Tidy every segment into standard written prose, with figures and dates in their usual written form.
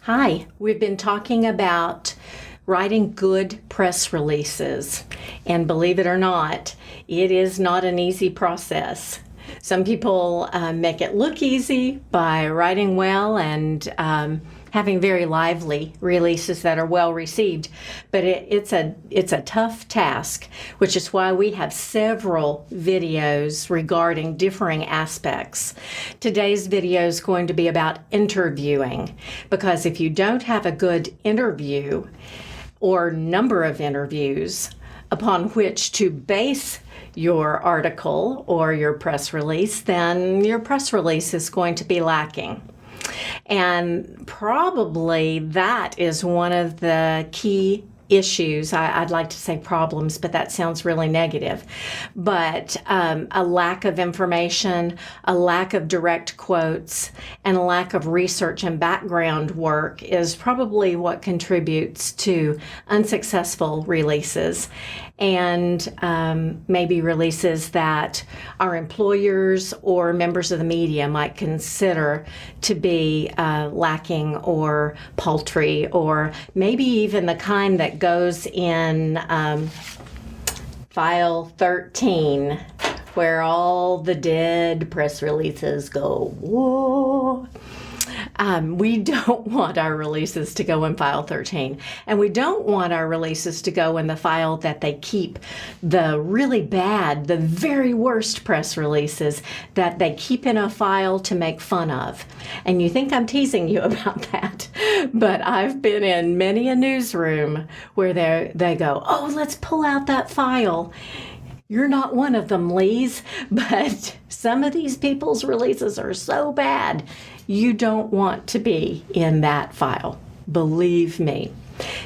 Hi, we've been talking about writing good press releases, and believe it or not, it is not an easy process. Some people make it look easy by writing well and having very lively releases that are well received, but it's a tough task, which is why we have several videos regarding differing aspects. Today's video is going to be about interviewing, because if you don't have a good interview or number of interviews upon which to base your article or your press release, then your press release is going to be lacking. And probably that is one of the key issues. I'd like to say problems, but that sounds really negative. But a lack of information, a lack of direct quotes, and a lack of research and background work is probably what contributes to unsuccessful releases, and maybe releases that our employers or members of the media might consider to be lacking or paltry, or maybe even the kind that goes in file 13, where all the dead press releases go. Whoa. We don't want our releases to go in file 13, and we don't want our releases to go in the file that they keep the really bad, the very worst press releases that they keep in a file to make fun of. And you think I'm teasing you about that, but I've been in many a newsroom where they go, oh, let's pull out that file. You're not one of them, Lise, but some of these people's releases are so bad, you don't want to be in that file. Believe me.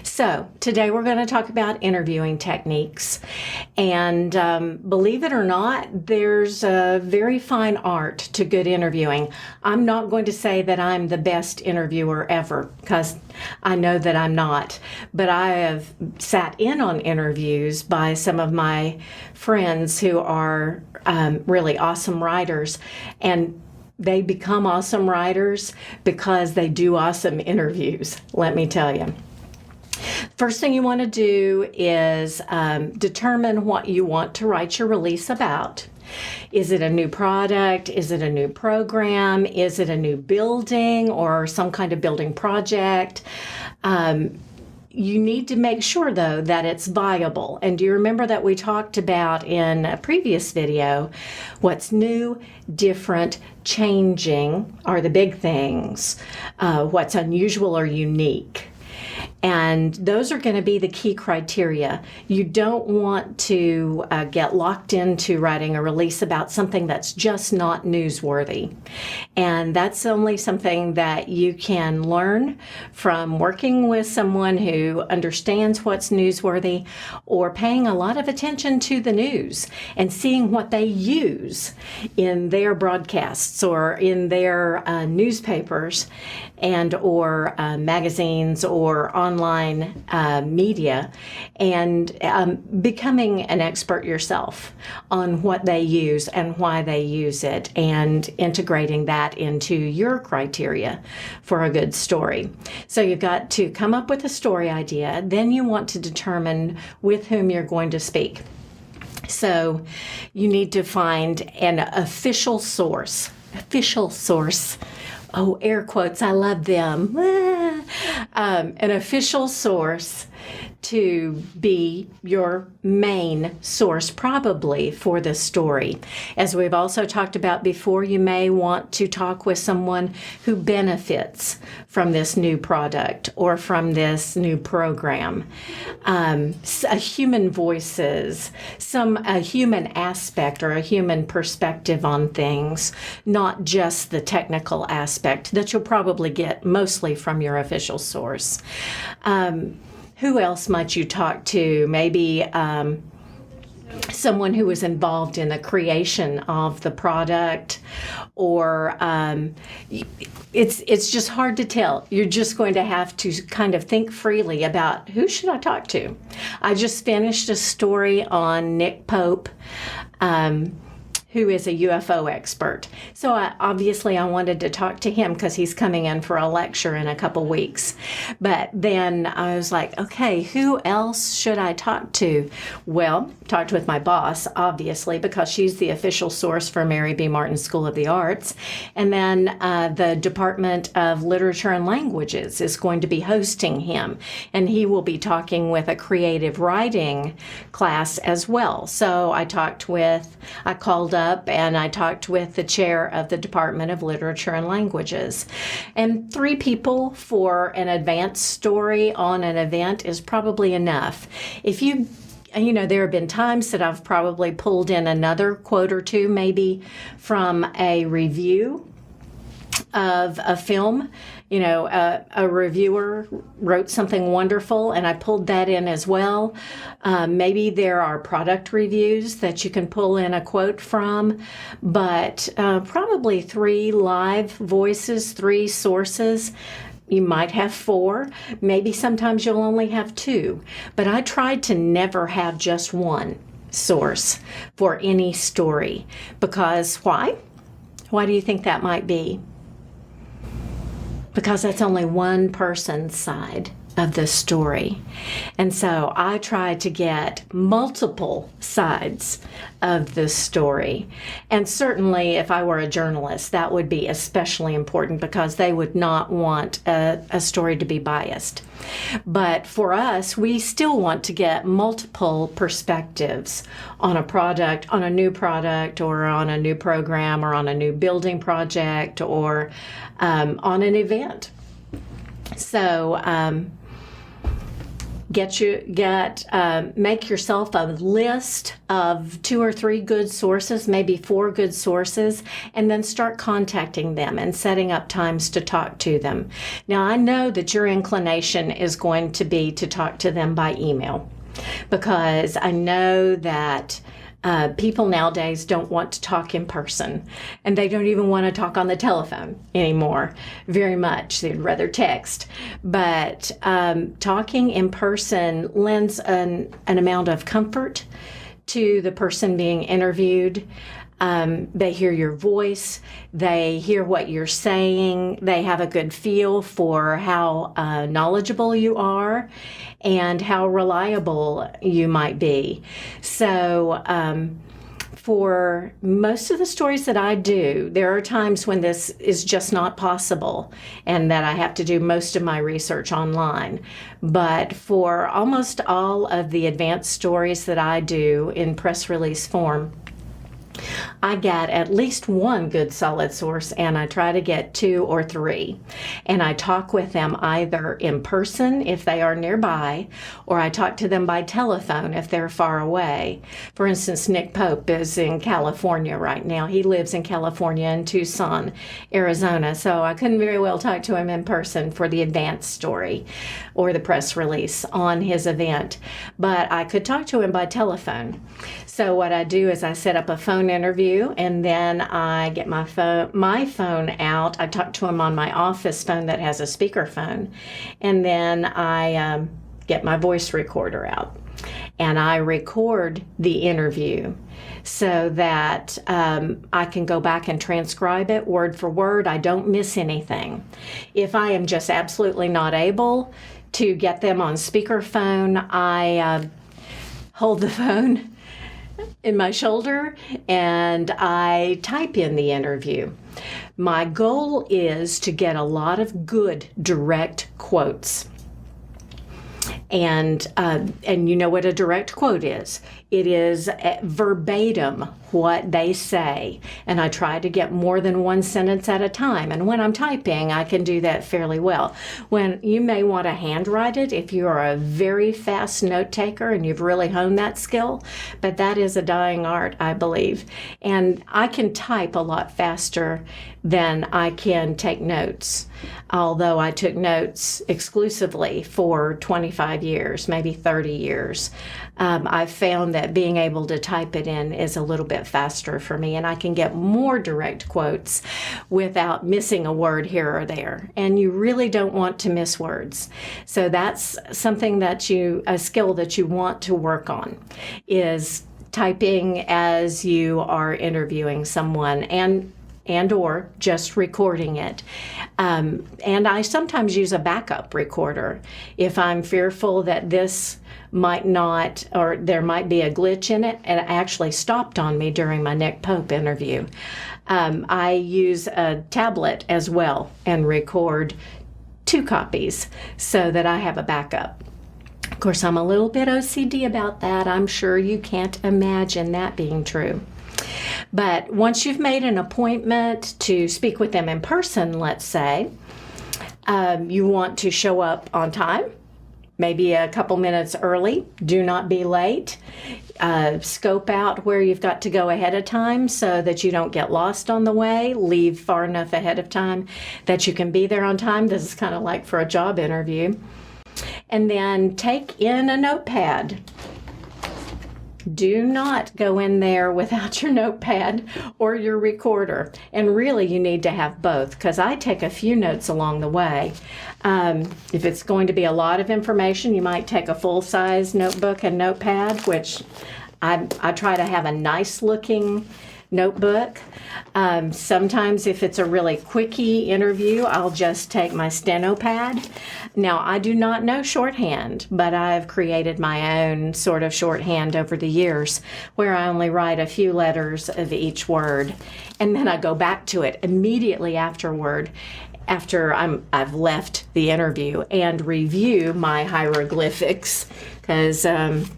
So today we're going to talk about interviewing techniques, and believe it or not, there's a very fine art to good interviewing. I'm not going to say that I'm the best interviewer ever, because I know that I'm not, but I have sat in on interviews by some of my friends who are really awesome writers, and they become awesome writers because they do awesome interviews, let me tell you. First thing you want to do is determine what you want to write your release about. Is it a new product? Is it a new program? Is it a new building or some kind of building project? You need to make sure, though, that it's viable. And do you remember that we talked about in a previous video, what's new, different, changing are the big things. What's unusual or unique. And those are going to be the key criteria. You don't want to get locked into writing a release about something that's just not newsworthy. And that's only something that you can learn from working with someone who understands what's newsworthy, or paying a lot of attention to the news and seeing what they use in their broadcasts or in their newspapers and or magazines or online media, and becoming an expert yourself on what they use and why they use it, and integrating that into your criteria for a good story. So you've got to come up with a story idea, then you want to determine with whom you're going to speak. So you need to find an official source. Oh, air quotes, I love them. An official source to be your main source, probably, for this story. As we've also talked about before, you may want to talk with someone who benefits from this new product or from this new program. A human voices, a human aspect or a human perspective on things, not just the technical aspect that you'll probably get mostly from your official source. Who else might you talk to? Maybe someone who was involved in the creation of the product, or it's just hard to tell. You're just going to have to kind of think freely about who should I talk to. I just finished a story on Nick Pope. who is a UFO expert. So obviously I wanted to talk to him because he's coming in for a lecture in a couple weeks. But then I was like, okay, who else should I talk to? Well, talked with my boss, obviously, because she's the official source for Mary B. Martin School of the Arts. And then the Department of Literature and Languages is going to be hosting him. And he will be talking with a creative writing class as well. So I called up and I talked with the chair of the Department of Literature and Languages. And 3 people for an advanced story on an event is probably enough. If you know, there have been times that I've probably pulled in another quote or two, maybe from a review of a film. You know, a reviewer wrote something wonderful, and I pulled that in as well. Maybe there are product reviews that you can pull in a quote from, but probably 3 live voices, 3 sources. You might have 4. Maybe sometimes you'll only have 2. But I tried to never have just one source for any story. Because why? Why do you think that might be? Because that's only one person's side of the story. And so I tried to get multiple sides of the story. And certainly if I were a journalist, that would be especially important because they would not want a story to be biased. But for us, we still want to get multiple perspectives on a product, on a new product, or on a new program, or on a new building project, or on an event. So make yourself a list of 2 or 3 good sources, maybe 4 good sources, and then start contacting them and setting up times to talk to them. Now, I know that your inclination is going to be to talk to them by email, because I know that people nowadays don't want to talk in person, and they don't even want to talk on the telephone anymore very much. They'd rather text. But talking in person lends an amount of comfort to the person being interviewed. They hear your voice, they hear what you're saying, they have a good feel for how knowledgeable you are and how reliable you might be. So for most of the stories that I do, there are times when this is just not possible and that I have to do most of my research online. But for almost all of the advanced stories that I do in press release form, I get at least 1 good solid source, and I try to get 2 or 3. And I talk with them either in person if they are nearby, or I talk to them by telephone if they're far away. For instance, Nick Pope is in California right now. He lives in California in Tucson, Arizona, so I couldn't very well talk to him in person for the advanced story or the press release on his event. But I could talk to him by telephone. So what I do is I set up a phone interview, and then I get my phone out. I talk to him on my office phone that has a speakerphone, and then I get my voice recorder out, and I record the interview so that I can go back and transcribe it word for word. I don't miss anything. If I am just absolutely not able to get them on speakerphone, I hold the phone in my shoulder and I type in the interview. My goal is to get a lot of good direct quotes. And you know what a direct quote is. It is verbatim what they say. And I try to get more than 1 sentence at a time. And when I'm typing, I can do that fairly well. When you may want to handwrite it if you are a very fast note taker and you've really honed that skill. But that is a dying art, I believe. And I can type a lot faster than I can take notes. Although I took notes exclusively for 25 years, maybe 30 years. I've found that being able to type it in is a little bit faster for me, and I can get more direct quotes without missing a word here or there. And you really don't want to miss words. So that's something that a skill that you want to work on, is typing as you are interviewing someone, and or just recording it. And I sometimes use a backup recorder if I'm fearful that this might not, or there might be a glitch in it, and it actually stopped on me during my Nick Pope interview. I use a tablet as well and record 2 copies so that I have a backup. Of course, I'm a little bit OCD about that. I'm sure you can't imagine that being true. But once you've made an appointment to speak with them in person, let's say, you want to show up on time, maybe a couple minutes early. Do not be late. Scope out where you've got to go ahead of time so that you don't get lost on the way. Leave far enough ahead of time that you can be there on time. This is kind of like for a job interview. And then take in a notepad. Do not go in there without your notepad or your recorder. And really, you need to have both, because I take a few notes along the way. If it's going to be a lot of information, you might take a full-size notebook and notepad, which I try to have a nice-looking notebook. Sometimes if it's a really quickie interview, I'll just take my steno pad. Now, I do not know shorthand, but I've created my own sort of shorthand over the years where I only write a few letters of each word, and then I go back to it immediately afterward after I've left the interview and review my hieroglyphics, because I'm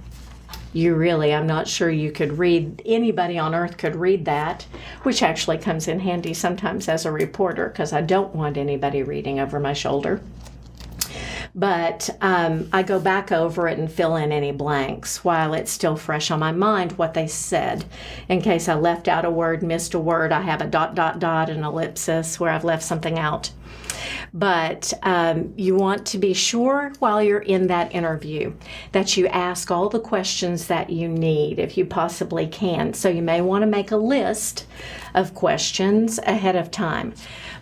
not sure you could read, anybody on earth could read that, which actually comes in handy sometimes as a reporter, because I don't want anybody reading over my shoulder. But I go back over it and fill in any blanks while it's still fresh on my mind what they said. In case I left out a word, missed a word, I have a ... an ellipsis where I've left something out. But you want to be sure while you're in that interview that you ask all the questions that you need if you possibly can. So you may want to make a list of questions ahead of time.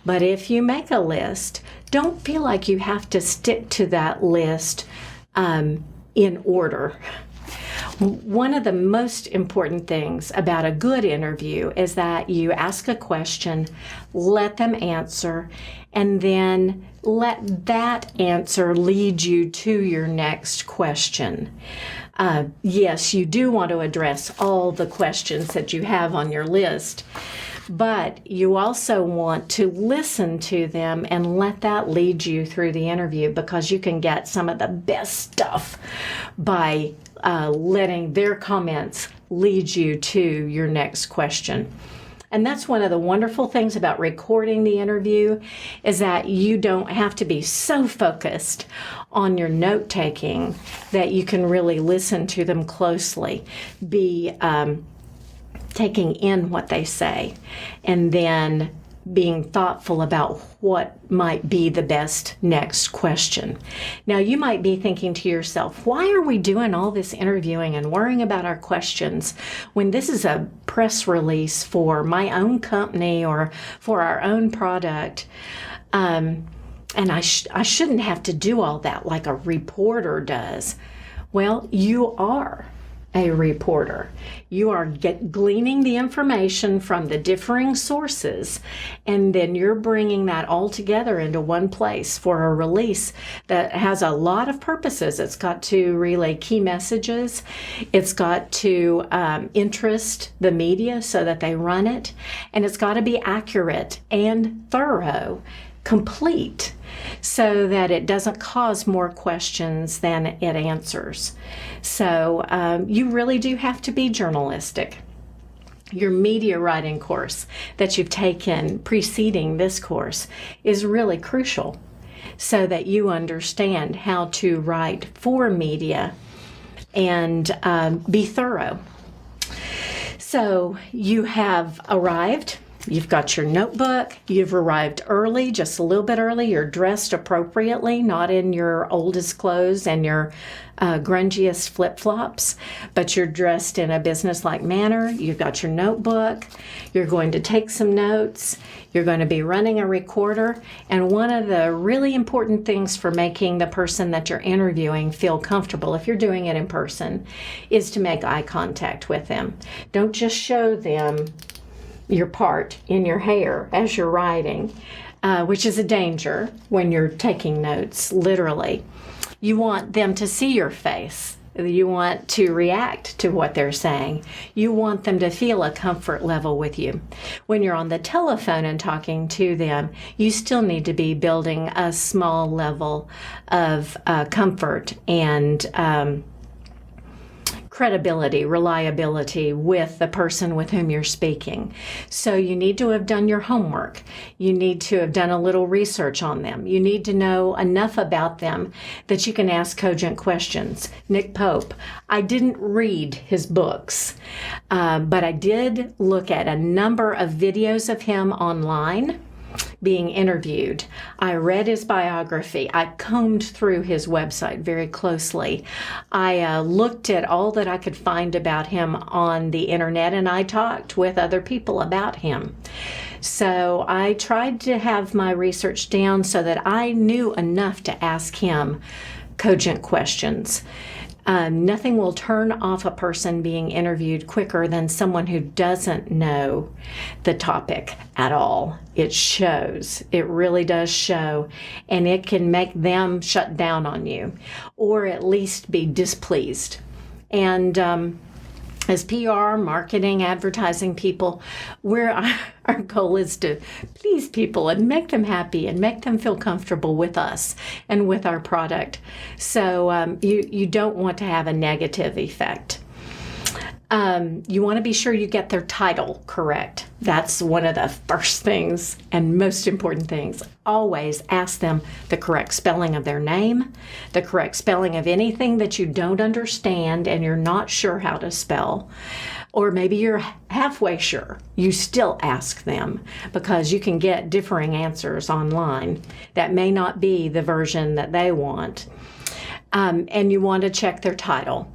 But if you make a list, don't feel like you have to stick to that list in order. One of the most important things about a good interview is that you ask a question, let them answer, and then let that answer lead you to your next question. Yes, you do want to address all the questions that you have on your list, but you also want to listen to them and let that lead you through the interview, because you can get some of the best stuff by letting their comments lead you to your next question. And that's one of the wonderful things about recording the interview, is that you don't have to be so focused on your note-taking that you can really listen to them closely. Be taking in what they say, and then being thoughtful about what might be the best next question. Now, you might be thinking to yourself, why are we doing all this interviewing and worrying about our questions when this is a press release for my own company or for our own product? And I shouldn't have to do all that like a reporter does. Well, you are a reporter. You are gleaning the information from the differing sources, and then you're bringing that all together into one place for a release that has a lot of purposes. It's got to relay key messages. It's got to interest the media so that they run it, and it's got to be accurate and thorough, complete, so that it doesn't cause more questions than it answers. So you really do have to be journalistic. Your media writing course that you've taken preceding this course is really crucial, so that you understand how to write for media and be thorough. So you have arrived You've got your notebook. You've arrived early, just a little bit early. You're dressed appropriately, not in your oldest clothes and your grungiest flip-flops, but you're dressed in a business-like manner. You've got your notebook. You're going to take some notes. You're going to be running a recorder. And one of the really important things for making the person that you're interviewing feel comfortable, if you're doing it in person, is to make eye contact with them. Don't just show them your part in your hair as you're writing, which is a danger when you're taking notes, literally. You want them to see your face. You want to react to what they're saying. You want them to feel a comfort level with you. When you're on the telephone and talking to them, you still need to be building a small level of comfort and credibility, reliability with the person with whom you're speaking. So you need to have done your homework. You need to have done a little research on them. You need to know enough about them that you can ask cogent questions. Nick Pope, I didn't read his books, but I did look at a number of videos of him online being interviewed. I read his biography. I combed through his website very closely. I looked at all that I could find about him on the internet, and I talked with other people about him. So I tried to have my research down so that I knew enough to ask him cogent questions. Nothing will turn off a person being interviewed quicker than someone who doesn't know the topic at all. It shows. It really does show. And it can make them shut down on you or at least be displeased. And as PR, marketing, advertising people, our goal is to please people and make them happy and make them feel comfortable with us and with our product. So you don't want to have a negative effect. You want to be sure you get their title correct. That's one of the first things and most important things. Always ask them the correct spelling of their name, the correct spelling of anything that you don't understand and you're not sure how to spell. Or maybe you're halfway sure. You still ask them because you can get differing answers online that may not be the version that they want. And you want to check their title.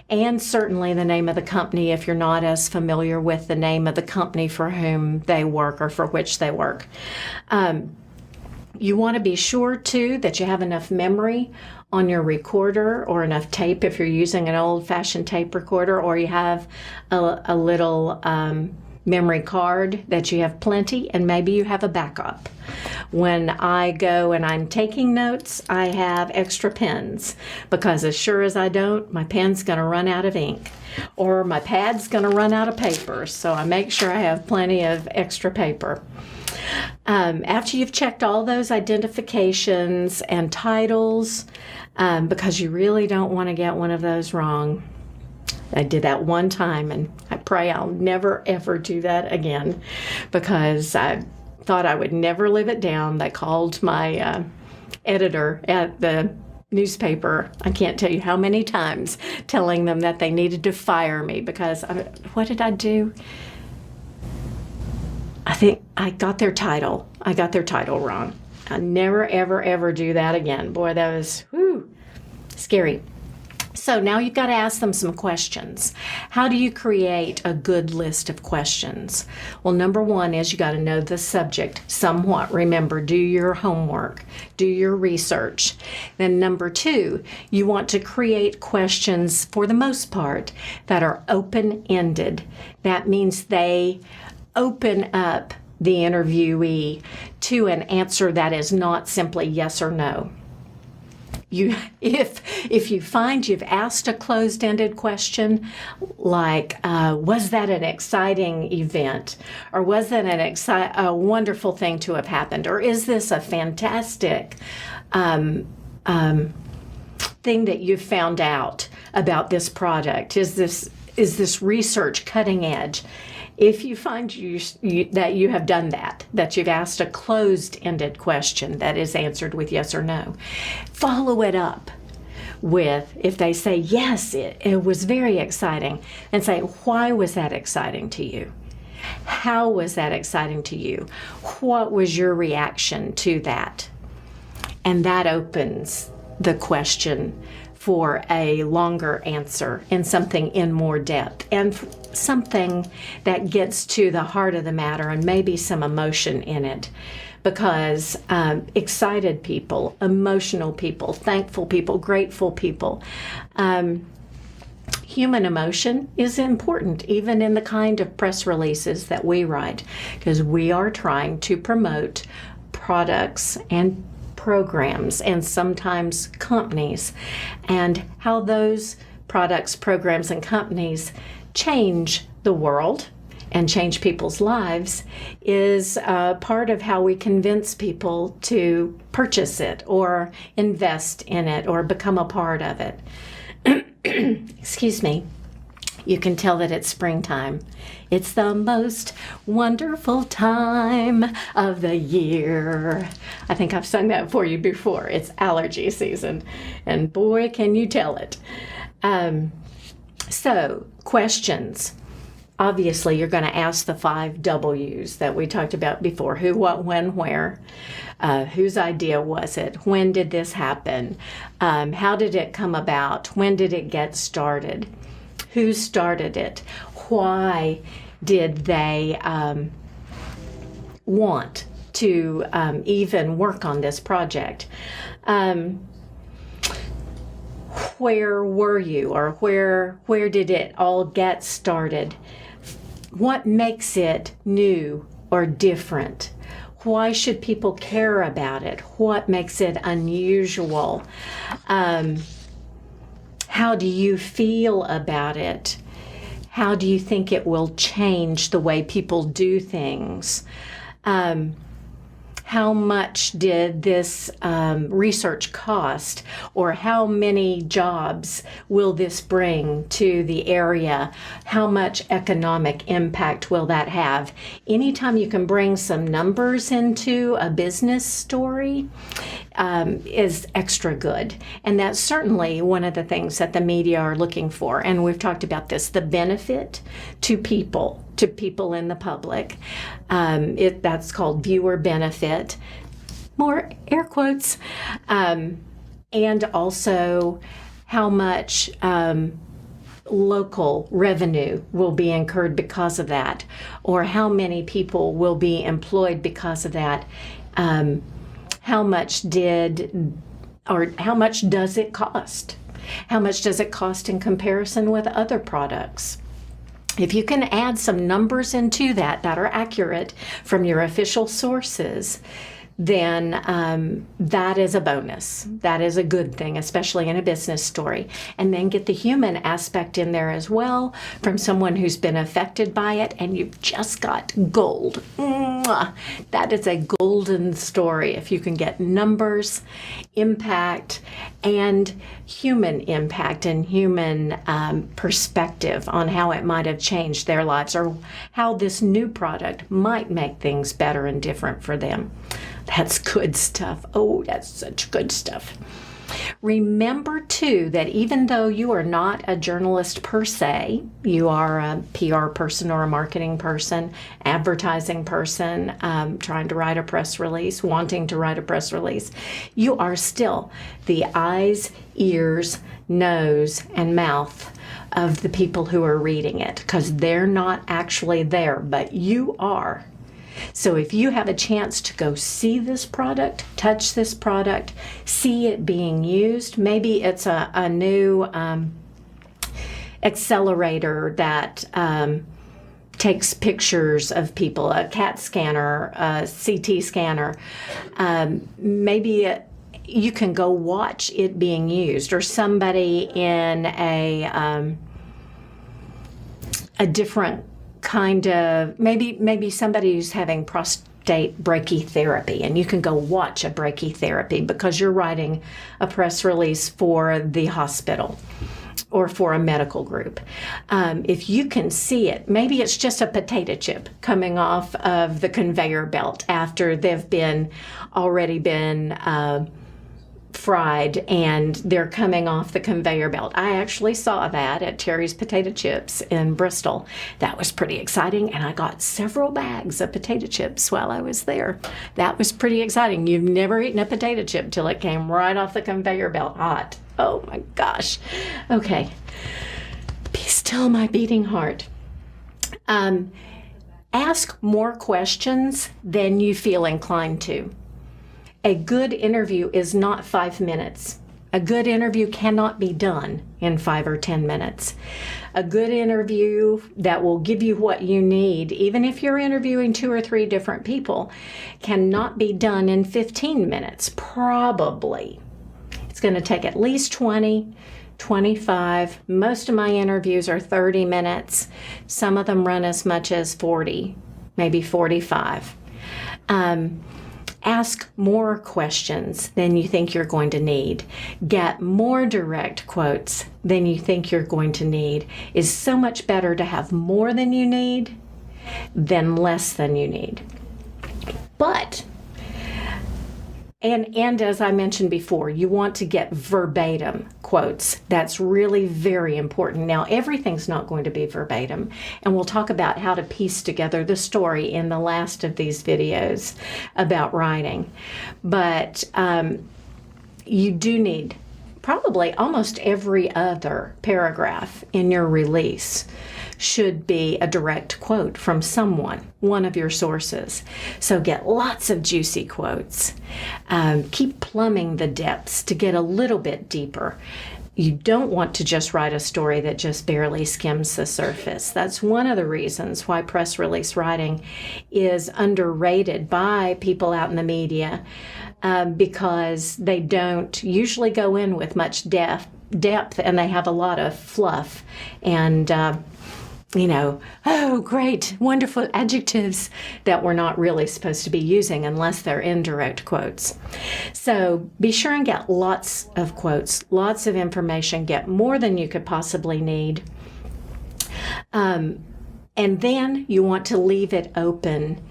And certainly the name of the company if you're not as familiar with the name of the company for whom they work or for which they work. You want to be sure, too, that you have enough memory on your recorder or enough tape if you're using an old-fashioned tape recorder, or you have a little memory card that you have plenty, and maybe you have a backup. When I go and I'm taking notes, I have extra pens because as sure as I don't, my pen's going to run out of ink or my pad's going to run out of paper. So I make sure I have plenty of extra paper. After you've checked all those identifications and titles, because you really don't want to get one of those wrong. I did that one time, and I pray I'll never, ever do that again because I thought I would never live it down. They called my editor at the newspaper, I can't tell you how many times, telling them that they needed to fire me because, what did I do? I think I got their title. I got their title wrong. I never, ever, ever do that again. Boy, that was, scary. So now you've got to ask them some questions. How do you create a good list of questions? Well, number one is you got to know the subject somewhat. Remember, do your homework, do your research. Then number two, you want to create questions for the most part that are open-ended. That means they open up the interviewee to an answer that is not simply yes or no. If you find you've asked a closed-ended question like, was that an exciting event? Or was that a wonderful thing to have happened? Or is this a fantastic thing that you've found out about this product? Is this research cutting edge? If you find that you have done that you've asked a closed-ended question that is answered with yes or no, follow it up with, if they say, yes, it was very exciting, and say, why was that exciting to you? How was that exciting to you? What was your reaction to that? And that opens the question for a longer answer and something in more depth and something that gets to the heart of the matter and maybe some emotion in it. Because excited people, emotional people, thankful people, grateful people, human emotion is important, even in the kind of press releases that we write, because we are trying to promote products and programs and sometimes companies, and how those products, programs, and companies change the world and change people's lives is part of how we convince people to purchase it or invest in it or become a part of it. Excuse me. You can tell that it's springtime. It's the most wonderful time of the year. I think I've sung that for you before. It's allergy season, and boy, can you tell it. So, questions. Obviously, you're going to ask the 5 W's that we talked about before. Who, what, when, where. Whose idea was it? When did this happen? How did it come about? When did it get started? Who started it? Why did they want to even work on this project? Where were you, or where did it all get started? What makes it new or different? Why should people care about it? What makes it unusual? How do you feel about it? How do you think it will change the way people do things? How much did this research cost, or how many jobs will this bring to the area? How much economic impact will that have? Anytime you can bring some numbers into a business story is extra good. And that's certainly one of the things that the media are looking for. And we've talked about this, the benefit to people in the public. That's called viewer benefit, more air quotes, and also how much local revenue will be incurred because of that, or how many people will be employed because of that. How much does it cost? How much does it cost in comparison with other products? If you can add some numbers into that are accurate from your official sources, then that is a bonus. That is a good thing, especially in a business story. And then get the human aspect in there as well from someone who's been affected by it, and you've just got gold. Mwah! That is a golden story if you can get numbers, impact, and human impact and human perspective on how it might have changed their lives, or how this new product might make things better and different for them. That's good stuff. Oh, that's such good stuff. Remember, too, that even though you are not a journalist per se, you are a PR person or a marketing person, advertising person, trying to write a press release, wanting to write a press release, you are still the eyes, ears, nose, and mouth of the people who are reading it, because they're not actually there, but you are. So if you have a chance to go see this product, touch this product, see it being used, maybe it's a new accelerator that takes pictures of people, a CAT scanner, a CT scanner, maybe you can go watch it being used, or somebody in a different kind of, maybe somebody who's having prostate brachytherapy, and you can go watch a brachytherapy because you're writing a press release for the hospital or for a medical group. If you can see it, maybe it's just a potato chip coming off of the conveyor belt after they've already been fried and they're coming off the conveyor belt. I actually saw that at Terry's Potato Chips in Bristol. That was pretty exciting, and I got several bags of potato chips while I was there. That was pretty exciting. You've never eaten a potato chip till it came right off the conveyor belt hot. Oh my gosh. Okay. Be still, my beating heart. Ask more questions than you feel inclined to. A good interview is not 5 minutes. A good interview cannot be done in 5 or 10 minutes. A good interview that will give you what you need, even if you're interviewing 2 or 3 different people, cannot be done in 15 minutes, probably. It's going to take at least 20, 25. Most of my interviews are 30 minutes. Some of them run as much as 40, maybe 45. Ask more questions than you think you're going to need. Get more direct quotes than you think you're going to need. It's so much better to have more than you need than less than you need. But, and as I mentioned before, you want to get verbatim quotes. That's really very important. Now, everything's not going to be verbatim, and we'll talk about how to piece together the story in the last of these videos about writing. But you do need probably almost every other paragraph in your release should be a direct quote from someone, one of your sources. So get lots of juicy quotes. Keep plumbing the depths to get a little bit deeper. You don't want to just write a story that just barely skims the surface. That's one of the reasons why press release writing is underrated by people out in the media, because they don't usually go in with much depth, and they have a lot of fluff and oh, great, wonderful adjectives that we're not really supposed to be using unless they're indirect quotes. So be sure and get lots of quotes, lots of information, get more than you could possibly need. And then you want to leave it open.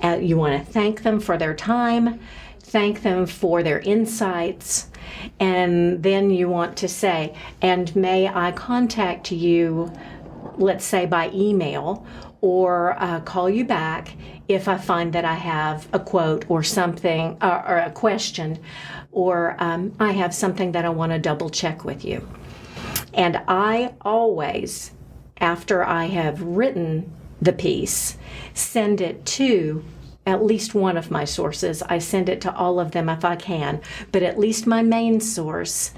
You want to thank them for their time, thank them for their insights, and then you want to say, and may I contact you, let's say by email, or call you back if I find that I have a quote or something, or a question, or I have something that I want to double check with you. And I always, after I have written the piece, send it to at least one of my sources. I send it to all of them if I can, but at least my main source,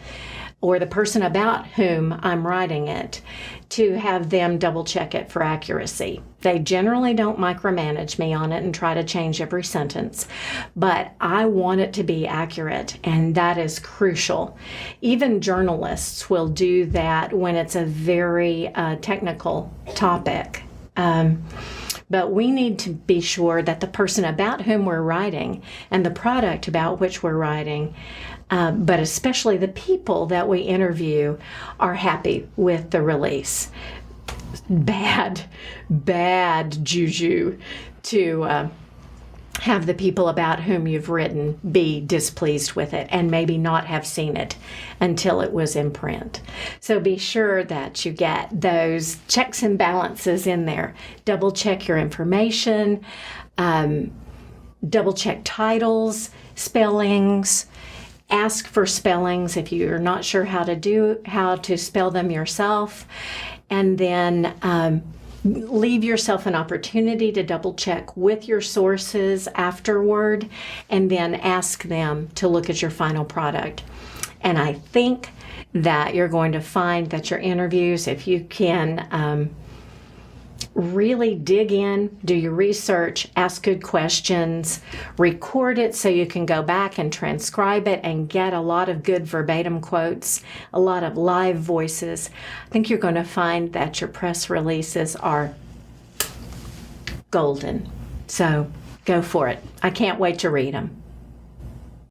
or the person about whom I'm writing it, to have them double check it for accuracy. They generally don't micromanage me on it and try to change every sentence, but I want it to be accurate, and that is crucial. Even journalists will do that when it's a very technical topic. But we need to be sure that the person about whom we're writing and the product about which we're writing, but especially the people that we interview, are happy with the release. Bad juju to have the people about whom you've written be displeased with it and maybe not have seen it until it was in print. So be sure that you get those checks and balances in there. Double check your information, double check titles, spellings, ask for spellings if you're not sure how to spell them yourself, and then leave yourself an opportunity to double check with your sources afterward, and then ask them to look at your final product. And I think that you're going to find that your interviews, if you can really dig in, do your research, ask good questions, record it so you can go back and transcribe it and get a lot of good verbatim quotes, a lot of live voices, I think you're going to find that your press releases are golden. So go for it. I can't wait to read them.